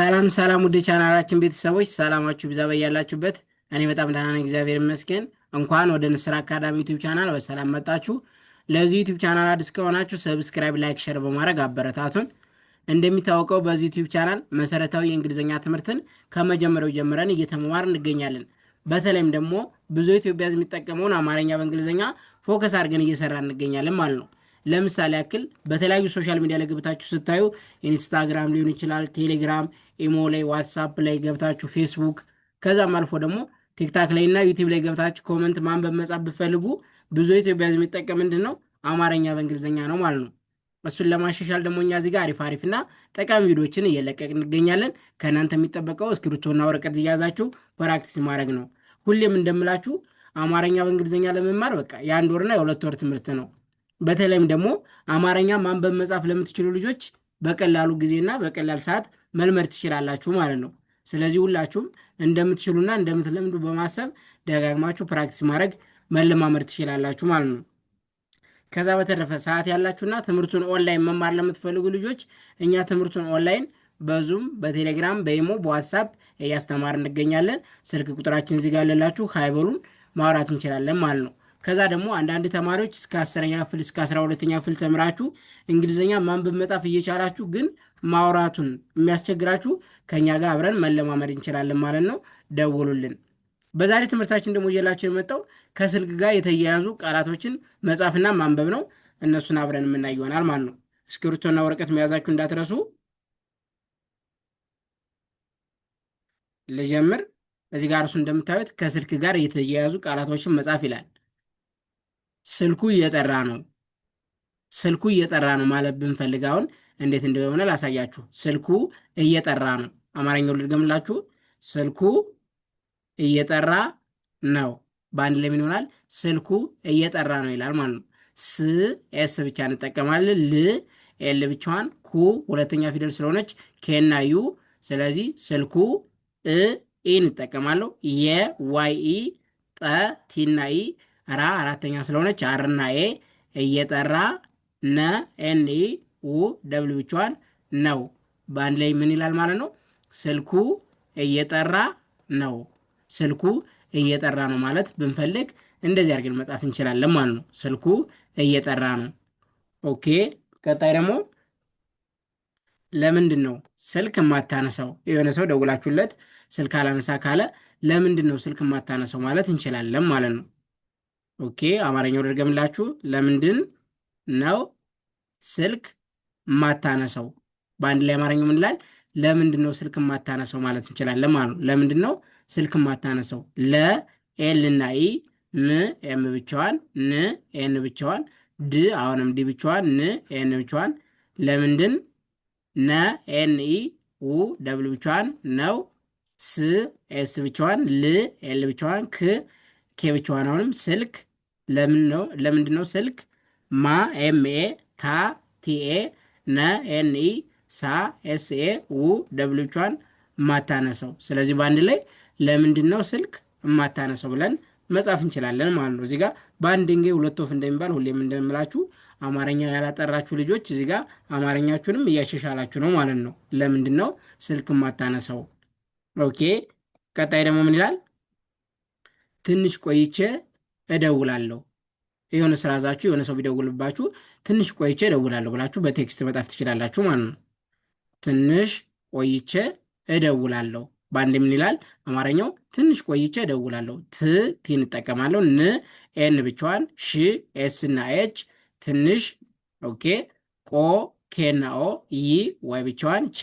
ሰላም ሰላም ውድ ቻናላችን ቤተሰቦች ሰላማችሁ ብዛ በያላችሁበት። እኔ በጣም ደህና ነኝ፣ እግዚአብሔር ይመስገን። እንኳን ወደ ንስር አካዳሚ ዩቲዩብ ቻናል በሰላም መጣችሁ። ለዚህ ዩቲዩብ ቻናል አዲስ ከሆናችሁ ሰብስክራይብ፣ ላይክ፣ ሸር በማድረግ አበረታቱን። እንደሚታወቀው በዚህ ዩቲዩብ ቻናል መሰረታዊ የእንግሊዝኛ ትምህርትን ከመጀመሪያው ጀምረን እየተማማር እንገኛለን። በተለይም ደግሞ ብዙ ኢትዮጵያ የሚጠቀመውን አማርኛ በእንግሊዝኛ ፎከስ አድርገን እየሰራ እንገኛለን ማለት ነው። ለምሳሌ ያክል በተለያዩ ሶሻል ሚዲያ ላይ ገብታችሁ ስታዩ ኢንስታግራም ሊሆን ይችላል፣ ቴሌግራም፣ ኢሞ ላይ፣ ዋትሳፕ ላይ ገብታችሁ ፌስቡክ፣ ከዛም አልፎ ደግሞ ቲክታክ ላይ እና ዩቲዩብ ላይ ገብታችሁ ኮመንት ማንበብ መጻፍ ብትፈልጉ ብዙ ኢትዮጵያ የሚጠቀም ምንድን ነው አማርኛ በእንግሊዝኛ ነው ማለት ነው። እሱን ለማሻሻል ደግሞ እኛ እዚህ ጋር አሪፍ አሪፍ እና ጠቃሚ ቪዲዮችን እየለቀቅ እንገኛለን። ከእናንተ የሚጠበቀው እስክሪብቶና ወረቀት እያያዛችሁ ፕራክቲስ ማድረግ ነው። ሁሌም እንደምላችሁ አማርኛ በእንግሊዝኛ ለመማር በቃ የአንድ ወርና የሁለት ወር ትምህርት ነው። በተለይም ደግሞ አማርኛ ማንበብ መጻፍ ለምትችሉ ልጆች በቀላሉ ጊዜና በቀላል ሰዓት መልመድ ትችላላችሁ ማለት ነው። ስለዚህ ሁላችሁም እንደምትችሉና እንደምትለምዱ በማሰብ ደጋግማችሁ ፕራክቲስ ማድረግ መለማመድ ትችላላችሁ ማለት ነው። ከዛ በተረፈ ሰዓት ያላችሁና ትምህርቱን ኦንላይን መማር ለምትፈልጉ ልጆች እኛ ትምህርቱን ኦንላይን በዙም፣ በቴሌግራም፣ በኢሞ፣ በዋትሳፕ እያስተማር እንገኛለን። ስልክ ቁጥራችን እዚህ ጋር ያለላችሁ ሃይበሉን ማውራት እንችላለን ማለት ነው። ከዛ ደግሞ አንዳንድ ተማሪዎች እስከ 10ኛ ክፍል እስከ 12ኛ ክፍል ተምራችሁ እንግሊዝኛ ማንበብ መጻፍ እየቻላችሁ ግን ማውራቱን የሚያስቸግራችሁ ከኛ ጋር አብረን መለማመድ እንችላለን ማለት ነው። ደውሉልን። በዛሬ ትምህርታችን ደግሞ ይዤላችሁ የመጣው ከስልክ ጋር የተያያዙ ቃላቶችን መጻፍና ማንበብ ነው። እነሱን አብረን የምናይ ይሆናል ማለት ነው። እስክሪብቶና ወረቀት መያዛችሁ እንዳትረሱ። ልጀምር። እዚህ ጋር እሱ እንደምታዩት ከስልክ ጋር የተያያዙ ቃላቶችን መጻፍ ይላል። ስልኩ እየጠራ ነው። ስልኩ እየጠራ ነው ማለት ብንፈልግ አሁን እንዴት እንደሆነ ላሳያችሁ። ስልኩ እየጠራ ነው። አማርኛው ልድገምላችሁ። ስልኩ እየጠራ ነው። በአንድ ላይ ምን ይሆናል? ስልኩ እየጠራ ነው ይላል ማለት ነው። ስ ኤስ ብቻ እንጠቀማለን። ል ኤል ብቻዋን፣ ኩ ሁለተኛ ፊደል ስለሆነች ኬና ዩ። ስለዚህ ስልኩ ኢ እንጠቀማለሁ። የዋይ ኢ፣ ጠ ቲና ኢ፣ ራ አራተኛ ስለሆነች አርና ኤ፣ እየጠራ ነ ኤን ኢ፣ ው ደብል ብቻዋን ነው። በአንድ ላይ ምን ይላል ማለት ነው? ስልኩ እየጠራ ነው። ስልኩ እየጠራ ነው ማለት ብንፈልግ እንደዚህ አድርገን መጻፍ እንችላለን ማለት ነው። ስልኩ እየጠራ ነው። ኦኬ። ቀጣይ ደግሞ ለምንድን ነው ስልክ የማታነሳው? የሆነ ሰው ደውላችሁለት ስልክ አላነሳ ካለ ለምንድን ነው ስልክ የማታነሳው ማለት እንችላለን ማለት ነው። ኦኬ። አማርኛው ደርገምላችሁ። ለምንድን ነው ስልክ የማታነሳው? በአንድ ላይ አማርኛው ምን ይላል? ለምንድን ነው ስልክ የማታነሳው ማለት እንችላለን ማለት ነው። ለምንድን ነው ስልክ የማታነሳው? ለ ኤል እና ኢ፣ ም ኤም ብቻዋን፣ ን ኤን ብቻዋን፣ ድ አሁንም ዲ ብቻዋን፣ ን ኤን ብቻዋን፣ ለምንድን ነ ኤን ኢ፣ ው ደብል ብቻዋን ነው፣ ስ ኤስ ብቻዋን፣ ል ኤል ብቻዋን፣ ክ ኬ ብቻዋን። አሁንም ስልክ ለምንድን ነው ስልክ፣ ማ ኤም ኤ፣ ታ ቲኤ፣ ነ ኤን ኢ፣ ሳ ኤስ ኤ፣ ው ደብል ብቻዋን ማታነሰው። ስለዚህ በአንድ ላይ ለምንድን ነው ስልክ የማታነሰው ብለን መጻፍ እንችላለን ማለት ነው። እዚህ ጋር በአንድ ድንጋይ ሁለት ወፍ እንደሚባል ሁሌም እንደምላችሁ አማርኛ ያላጠራችሁ ልጆች እዚህ ጋር አማርኛችሁንም እያሻሻላችሁ ነው ማለት ነው። ለምንድን ነው ስልክ የማታነሰው? ኦኬ። ቀጣይ ደግሞ ምን ይላል? ትንሽ ቆይቼ እደውላለሁ። የሆነ ስራ ዛችሁ የሆነ ሰው ቢደውልባችሁ ትንሽ ቆይቼ እደውላለሁ ብላችሁ በቴክስት መጻፍ ትችላላችሁ ማለት ነው። ትንሽ ቆይቼ እደውላለሁ። በአንድ ምን ይላል አማርኛው? ትንሽ ቆይቼ እደውላለሁ። ቲ እንጠቀማለሁ። ን ኤን ብቻዋን፣ ሽ ኤስ እና ኤች፣ ትንሽ። ኦኬ። ቆ ኬና ኦ፣ ይ ዋይ ብቻዋን፣ ቼ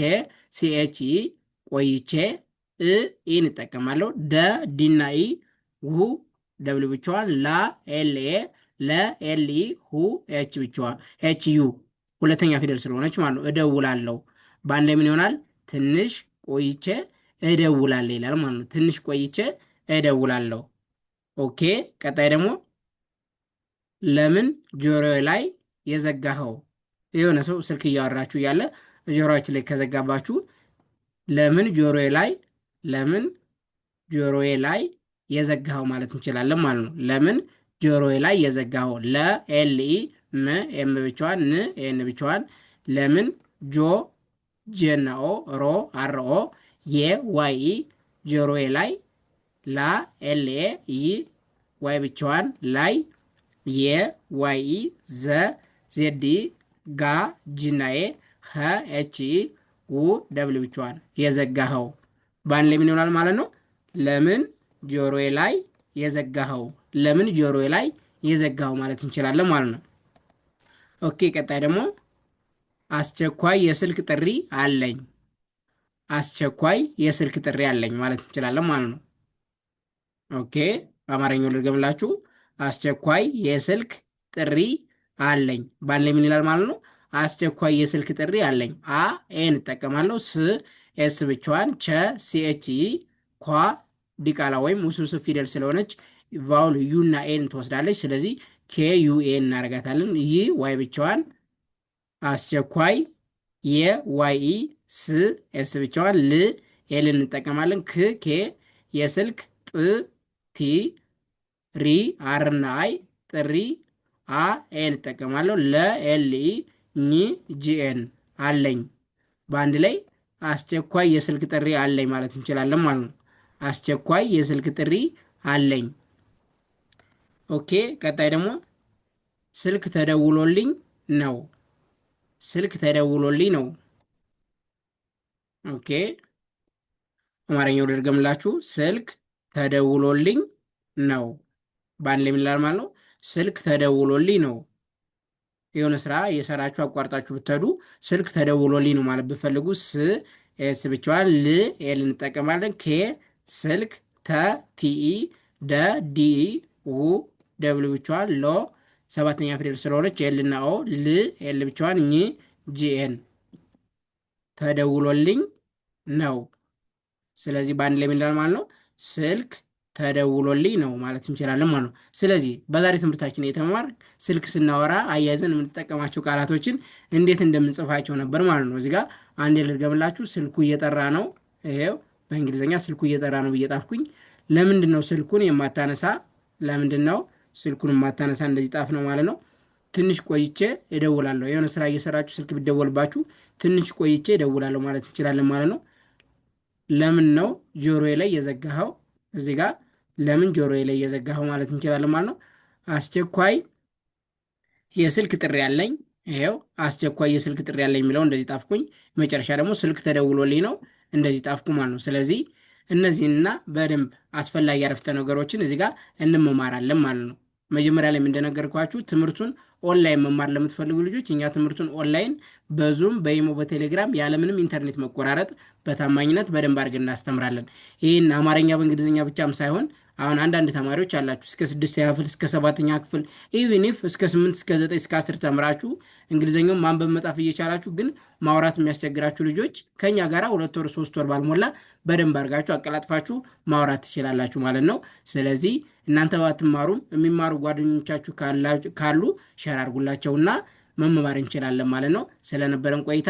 ሲኤች ኢ፣ ቆይቼ ኢ እንጠቀማለሁ። ደ ዲና ኢ፣ ው ደብል ብቻዋን፣ ላ ኤል ኤ፣ ለ ኤል ኢ፣ ሁ ኤች ብቻዋን፣ ኤች ዩ ሁለተኛ ፊደል ስለሆነች ማለት ነው። እደውላለሁ። በአንድ ምን ይሆናል? ትንሽ ቆይቼ እደውላለሁ ይላል ማለት ነው። ትንሽ ቆይቼ እደውላለሁ። ኦኬ። ቀጣይ ደግሞ ለምን ጆሮዬ ላይ የዘጋኸው? የሆነ ሰው ስልክ እያወራችሁ እያለ ጆሮአችሁ ላይ ከዘጋባችሁ ለምን ጆሮዬ ላይ የዘጋኸው ማለት እንችላለን ማለት ነው። ለምን ጆሮዬ ላይ የዘጋኸው? ለ ኤል ኢ፣ ም ኤም ብቻዋን፣ ን ኤን ብቻዋን፣ ለምን ጆ ጄና ኦ ሮ አር ኦ የ ዋይ ኢ ጆሮዬ ላይ ላ ኤል ኤ ይ ዋይ ብቻዋን ላይ የ ዋይ ኢ ዘ ዜድ ኢ ጋ ጂናዬ ኸ ኤች ኢ ው ደብል ብቻዋን የዘጋኸው በአንድ ላይ ምን ይሆናል ማለት ነው? ለምን ጆሮዬ ላይ የዘጋኸው፣ ለምን ጆሮዬ ላይ የዘጋኸው ማለት እንችላለን ማለት ነው። ኦኬ ቀጣይ ደግሞ አስቸኳይ የስልክ ጥሪ አለኝ። አስቸኳይ የስልክ ጥሪ አለኝ ማለት እንችላለን ማለት ነው። ኦኬ በአማርኛው ልድገምላችሁ። አስቸኳይ የስልክ ጥሪ አለኝ በአንድ ላይ ምን ይላል ማለት ነው? አስቸኳይ የስልክ ጥሪ አለኝ። አ ኤን እጠቀማለሁ፣ ስ ኤስ ብቻዋን፣ ቸ ሲኤች ኢ፣ ኳ ዲቃላ ወይም ውስብስብ ፊደል ስለሆነች ቫውል ዩ እና ኤን ትወስዳለች። ስለዚህ ኬ ዩ ኤን እናደርጋታለን። ይህ ዋይ ብቻዋን፣ አስቸኳይ የዋይ ኢ፣ ስ ኤስ ብቻዋን፣ ል ኤል እንጠቀማለን። ክ ኬ የስልክ፣ ጥ ቲ፣ ሪ አር እና አይ ጥሪ፣ አ ኤን እጠቀማለሁ። ለ ኤል ኢ፣ ኝ ጂኤን አለኝ በአንድ ላይ አስቸኳይ የስልክ ጥሪ አለኝ ማለት እንችላለን ማለት ነው። አስቸኳይ የስልክ ጥሪ አለኝ። ኦኬ ቀጣይ ደግሞ ስልክ ተደውሎልኝ ነው። ስልክ ተደውሎልኝ ነው። ኦኬ አማርኛው ልድገምላችሁ። ስልክ ተደውሎልኝ ነው በአንድ ላይ ምን ይላል ማለት ነው? ስልክ ተደውሎልኝ ነው። የሆነ ስራ እየሰራችሁ አቋርጣችሁ ብትሄዱ ስልክ ተደውሎልኝ ነው ማለት ብፈልጉ ስ ኤስ ብቻዋን፣ ል ኤል እንጠቀማለን። ኬ ስልክ፣ ተ ቲኢ፣ ደ ዲኢ፣ ው ደብል ብቻዋን፣ ሎ ሰባተኛ ፊደል ስለሆነች ኤል እና ኦ፣ ል ኤል ብቻዋን፣ ኝ ጂኤን ተደውሎልኝ ነው። ስለዚህ በአንድ ላይ ምን ይላል ማለት ነው? ስልክ ተደውሎልኝ ነው ማለት እንችላለን ማለት ነው። ስለዚህ በዛሬ ትምህርታችን የተማር ስልክ ስናወራ አያይዘን የምንጠቀማቸው ቃላቶችን እንዴት እንደምንጽፋቸው ነበር ማለት ነው። እዚህ ጋር አንዴ ልድገምላችሁ። ስልኩ እየጠራ ነው። ይሄው በእንግሊዝኛ ስልኩ እየጠራ ነው ብዬ ጣፍኩኝ። ለምንድን ነው ስልኩን የማታነሳ? ለምንድን ነው ስልኩን የማታነሳ? እንደዚህ ጣፍ ነው ማለት ነው። ትንሽ ቆይቼ እደውላለሁ። የሆነ ስራ እየሰራችሁ ስልክ ቢደወልባችሁ ትንሽ ቆይቼ እደውላለሁ ማለት እንችላለን ማለት ነው። ለምን ነው ጆሮዬ ላይ የዘጋኸው? እዚህ ጋር ለምን ጆሮዬ ላይ የዘጋኸው ማለት እንችላለን ማለት ነው። አስቸኳይ የስልክ ጥሪ ያለኝ፣ ይሄው አስቸኳይ የስልክ ጥሪ ያለኝ የሚለው እንደዚህ ጣፍኩኝ። መጨረሻ ደግሞ ስልክ ተደውሎልኝ ነው እንደዚህ ጣፍኩ ማለት ነው። ስለዚህ እነዚህንና በደንብ አስፈላጊ አረፍተ ነገሮችን እዚህ ጋር እንመማራለን ማለት ነው። መጀመሪያ ላይ እንደነገርኳችሁ ትምህርቱን ኦንላይን መማር ለምትፈልጉ ልጆች እኛ ትምህርቱን ኦንላይን በዙም በኢሞ በቴሌግራም ያለምንም ኢንተርኔት መቆራረጥ በታማኝነት በደንብ አድርገን እናስተምራለን። ይህን አማርኛ በእንግሊዝኛ ብቻም ሳይሆን አሁን አንዳንድ ተማሪዎች አላችሁ እስከ 6ኛ ክፍል እስከ 7ኛ ክፍል ኢቭን ኢፍ እስከ 8 እስከ 9 እስከ 10 ተምራችሁ እንግሊዝኛውን ማንበብ መጻፍ እየቻላችሁ ግን ማውራት የሚያስቸግራችሁ ልጆች ከኛ ጋራ 2 ወር 3 ወር ባልሞላ በደንብ አድርጋችሁ አቀላጥፋችሁ ማውራት ትችላላችሁ ማለት ነው። ስለዚህ እናንተ ባትማሩም የሚማሩ ጓደኞቻችሁ ካሉ ሸር አድርጉላቸውና መማር እንችላለን ማለት ነው። ስለነበረን ቆይታ